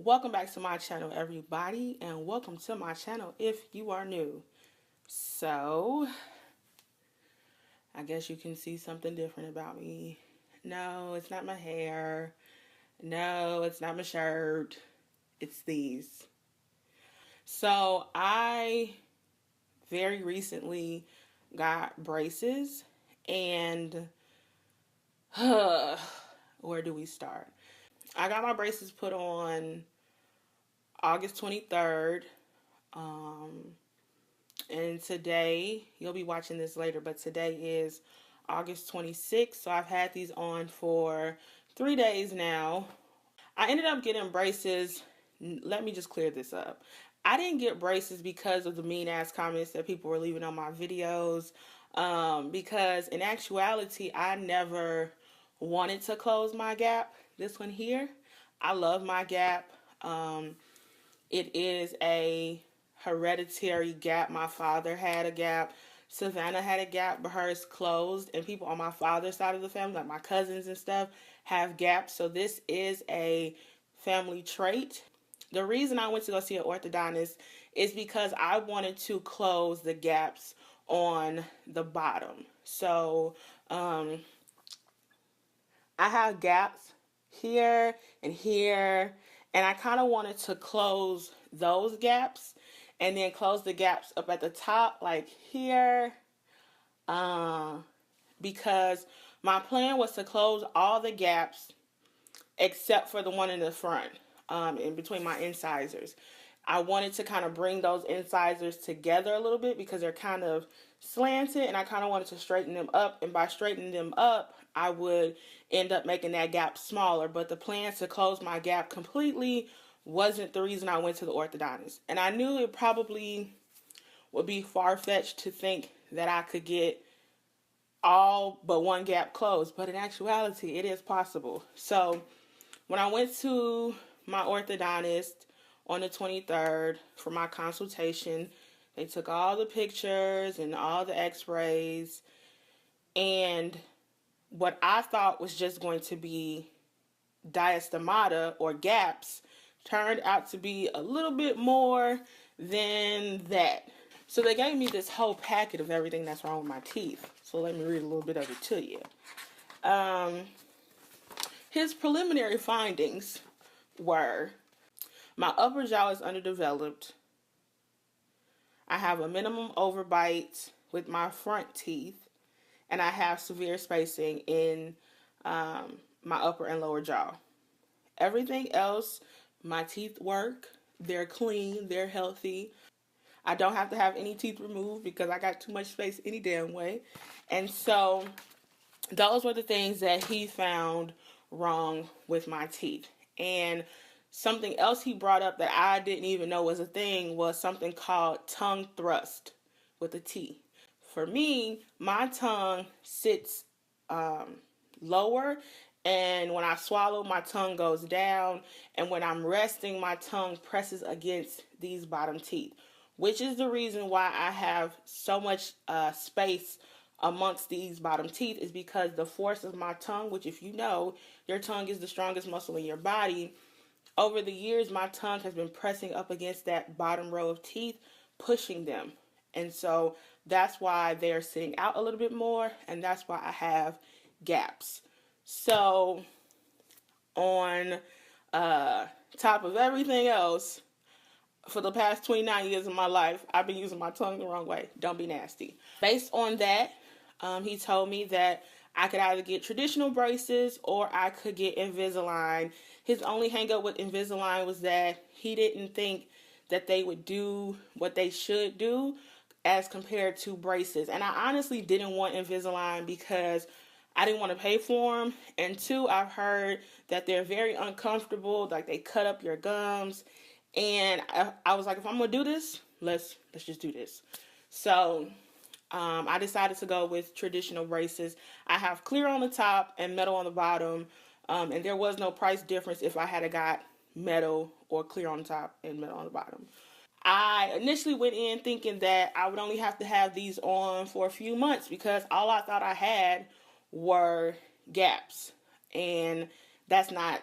Welcome back to my channel, everybody, and welcome to my channel if you are new. So, I guess you can see something different about me. No, it's not my hair. No, it's not my shirt. It's these. So, I very recently got braces, and where do we start? I got my braces put on August 23rd. And today, you'll be watching this later, but today is August 26th. So I've had these on for 3 days now. I ended up getting braces. Let me just clear this up. I didn't get braces because of the mean ass comments that people were leaving on my videos. Because in actuality, I never wanted to close my gap. This one here, I love my gap. It is a hereditary gap. My father had a gap. Savannah had a gap, but hers closed. And people on my father's side of the family, like my cousins and stuff, have gaps. So this is a family trait. The reason I went to go see an orthodontist is because I wanted to close the gaps on the bottom. So I have gaps here and here, and I kind of wanted to close those gaps and then close the gaps up at the top, like here, because my plan was to close all the gaps except for the one in the front, in between my incisors. I wanted to kind of bring those incisors together a little bit because they're kind of slanted, and I kind of wanted to straighten them up, and by straightening them up, I would end up making that gap smaller. But the plan to close my gap completely wasn't the reason I went to the orthodontist. And I knew it probably would be far-fetched to think that I could get all but one gap closed, but in actuality, it is possible. So when I went to my orthodontist on the 23rd for my consultation, they took all the pictures and all the x-rays, and what I thought was just going to be diastemata or gaps turned out to be a little bit more than that. So they gave me this whole packet of everything that's wrong with my teeth. So let me read a little bit of it to you. His preliminary findings were: my upper jaw is underdeveloped. I have a minimum overbite with my front teeth, and I have severe spacing in my upper and lower jaw. Everything else, my teeth work. They're clean. They're healthy. I don't have to have any teeth removed because I got too much space any damn way. And so those were the things that he found wrong with my teeth. And something else he brought up that I didn't even know was a thing was something called tongue thrust with a T. For me, my tongue sits lower, and when I swallow, my tongue goes down, and when I'm resting, my tongue presses against these bottom teeth, which is the reason why I have so much space amongst these bottom teeth, is because the force of my tongue, which, if you know, your tongue is the strongest muscle in your body. Over the years, my tongue has been pressing up against that bottom row of teeth, pushing them. And so that's why they're sitting out a little bit more, and that's why I have gaps. So on top of everything else, for the past 29 years of my life, I've been using my tongue the wrong way. Don't be nasty. Based on that, he told me that I could either get traditional braces or I could get Invisalign. His only hang up with Invisalign was that he didn't think that they would do what they should do as compared to braces. And I honestly didn't want Invisalign because I didn't want to pay for them. And two, I've heard that they're very uncomfortable, like they cut up your gums. And I was like, if I'm going to do this, let's just do this. So I decided to go with traditional braces. I have clear on the top and metal on the bottom. And there was no price difference if I had got metal or clear on the top and metal on the bottom. I initially went in thinking that I would only have to have these on for a few months because all I thought I had were gaps. And that's not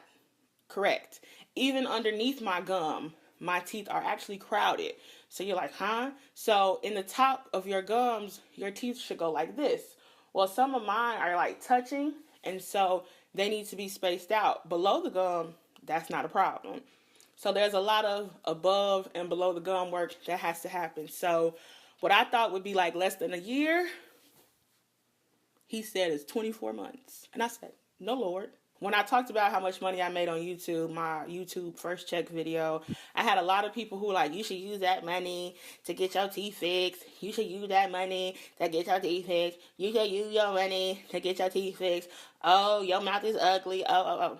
Correct. Even underneath my gum, my teeth are actually crowded. So you're like, huh? So in the top of your gums, your teeth should go like this. Well, some of mine are like touching, and so they need to be spaced out. Below the gum, that's not a problem. So there's a lot of above and below the gum work that has to happen. So what I thought would be like less than a year, he said is 24 months. And I said, no, Lord. When I talked about how much money I made on YouTube, my YouTube first check video, I had a lot of people who were like, you should use that money to get your teeth fixed. You should use that money to get your teeth fixed. You should use your money to get your teeth fixed. Oh, your mouth is ugly. Oh.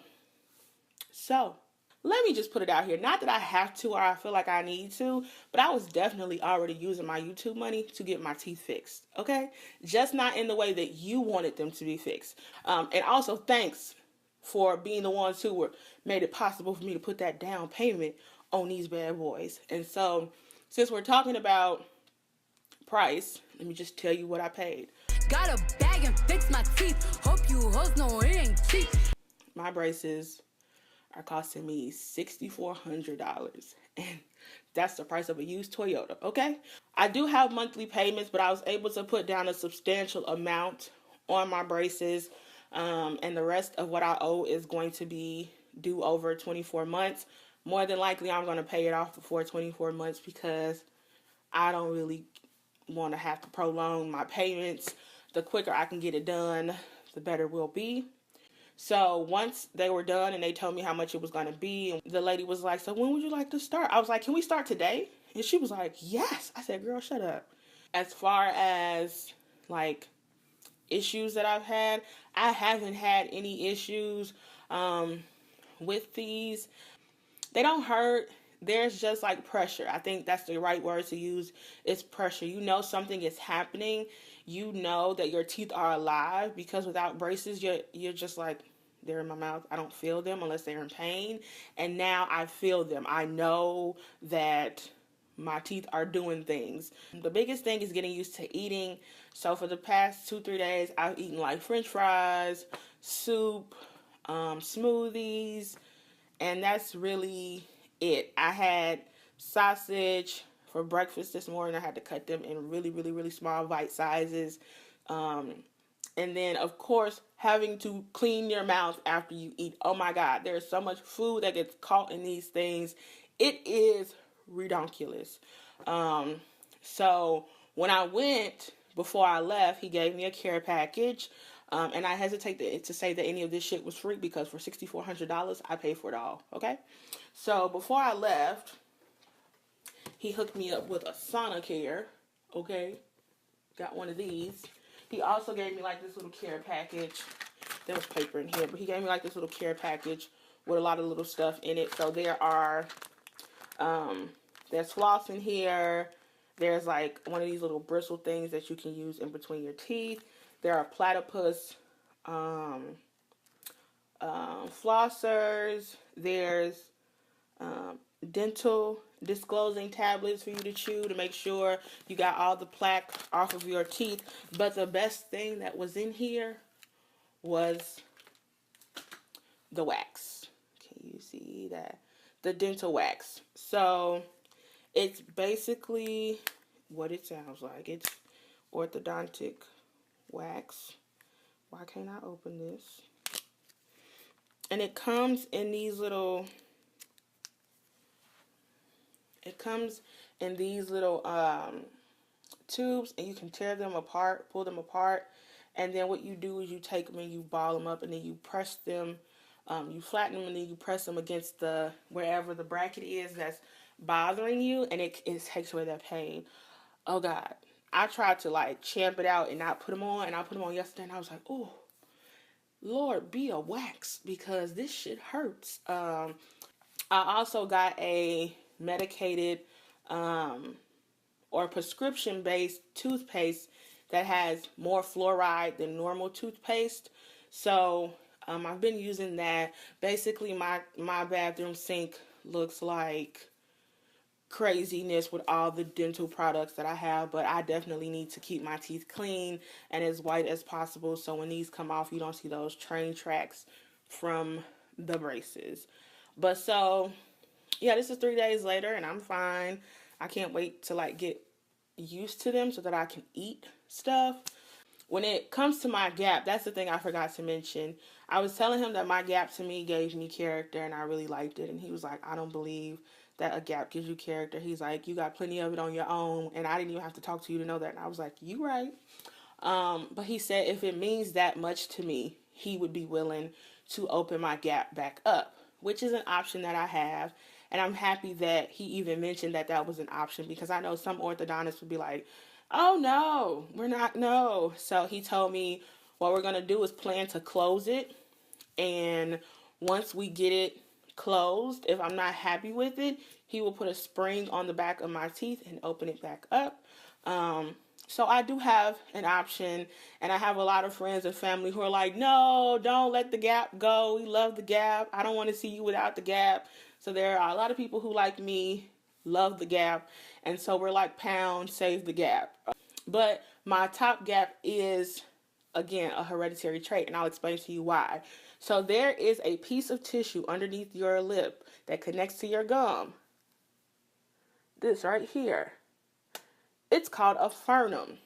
So, let me just put it out here. Not that I have to or I feel like I need to, but I was definitely already using my YouTube money to get my teeth fixed, okay? Just not in the way that you wanted them to be fixed. And also, thanks for being the ones who made it possible for me to put that down payment on these bad boys. And so, since we're talking about price, let me just tell you what I paid. Got a bag and fix my teeth. Hope you hoes know it ain't cheap. My braces are costing me $6,400, and that's the price of a used Toyota, okay? I do have monthly payments, but I was able to put down a substantial amount on my braces, and the rest of what I owe is going to be due over 24 months. More than likely, I'm going to pay it off before 24 months because I don't really want to have to prolong my payments. The quicker I can get it done, the better it will be. So once they were done and they told me how much it was going to be, and the lady was like, so when would you like to start? I was like, can we start today? And she was like, yes. I said, girl, shut up. As far as like issues that I've had, I haven't had any issues with these. They don't hurt. There's just like pressure. I think that's the right word to use. It's pressure. You know something is happening. You know that your teeth are alive, because without braces, you're just like, they're in my mouth. I don't feel them unless they're in pain. And now I feel them. I know that my teeth are doing things. The biggest thing is getting used to eating. So for the past 2-3 days, I've eaten like French fries, soup, smoothies, and that's really it. I had sausage for breakfast this morning. I had to cut them in really, really, really small bite sizes. And then, of course, having to clean your mouth after you eat. Oh my God, there's so much food that gets caught in these things. It is redonkulous. So when I went, before I left, he gave me a care package. And I hesitate to say that any of this shit was free, because for $6,400, I paid for it all, okay? So before I left, he hooked me up with a Sonicare, okay? Got one of these. He also gave me like this little care package. There was paper in here, but he gave me like this little care package with a lot of little stuff in it. So there are, there's floss in here. There's like one of these little bristle things that you can use in between your teeth. There are platypus flossers. There's dental disclosing tablets for you to chew to make sure you got all the plaque off of your teeth. But the best thing that was in here was the wax. Can you see that? The dental wax. So it's basically what it sounds like. It's orthodontic wax. Why can't I open this? And it comes in these little tubes, and you can tear them apart, pull them apart, and then what you do is you take them and you ball them up, and then you press them, you flatten them, and then you press them against wherever the bracket is that's bothering you, and it takes away that pain. Oh God, I tried to like champ it out and not put them on, and I put them on yesterday, and I was like, oh Lord, be a wax, because this shit hurts. I also got a medicated or prescription-based toothpaste that has more fluoride than normal toothpaste. So I've been using that. Basically, my bathroom sink looks like craziness with all the dental products that I have, but I definitely need to keep my teeth clean and as white as possible, so when these come off, you don't see those train tracks from the braces. But so, yeah, this is 3 days later and I'm fine. I can't wait to like get used to them so that I can eat stuff. When it comes to my gap, that's the thing I forgot to mention. I was telling him that my gap to me gave me character and I really liked it. And he was like, I don't believe that a gap gives you character. He's like, you got plenty of it on your own. And I didn't even have to talk to you to know that. And I was like, you right. But he said if it means that much to me, he would be willing to open my gap back up, which is an option that I have. And I'm happy that he even mentioned that that was an option because I know some orthodontists would be like, oh no, we're not, no. So he told me what we're going to do is plan to close it. And once we get it closed, if I'm not happy with it, he will put a spring on the back of my teeth and open it back up. So I do have an option, and I have a lot of friends and family who are like, no, don't let the gap go. We love the gap. I don't want to see you without the gap. So there are a lot of people who, like me, love the gap. And so we're like, pound, save the gap. But my top gap is, again, a hereditary trait, and I'll explain to you why. So there is a piece of tissue underneath your lip that connects to your gum. This right here. It's called a Furnham.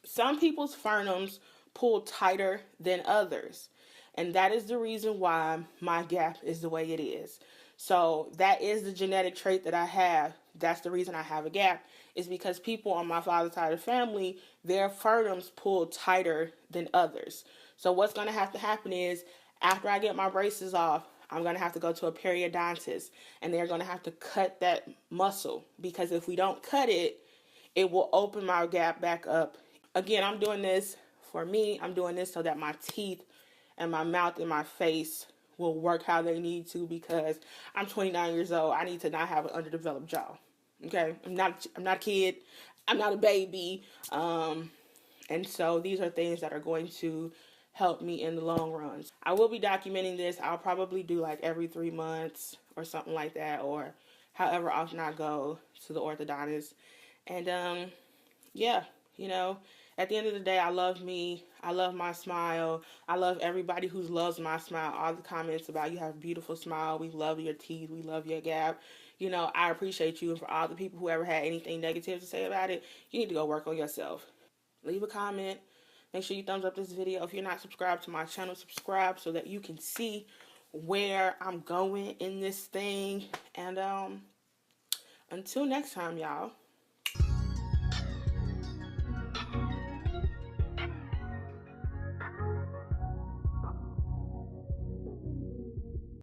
Some people's Furnhams pull tighter than others. And that is the reason why my gap is the way it is. So that is the genetic trait that I have. That's the reason I have a gap. Is because people on my father's side of the family, their Furnhams pull tighter than others. So what's going to have to happen is after I get my braces off, I'm going to have to go to a periodontist. And they're going to have to cut that muscle. Because if we don't cut it, it will open my gap back up. Again, I'm doing this for me. I'm doing this so that my teeth and my mouth and my face will work how they need to because I'm 29 years old. I need to not have an underdeveloped jaw. Okay? I'm not a kid. I'm not a baby. And so these are things that are going to help me in the long run. I will be documenting this. I'll probably do like every 3 months or something like that, or however often I go to the orthodontist. And, yeah, you know, at the end of the day, I love me. I love my smile. I love everybody who loves my smile. All the comments about you have a beautiful smile. We love your teeth. We love your gap. You know, I appreciate you. And for all the people who ever had anything negative to say about it, you need to go work on yourself. Leave a comment. Make sure you thumbs up this video. If you're not subscribed to my channel, subscribe so that you can see where I'm going in this thing. And, until next time, y'all.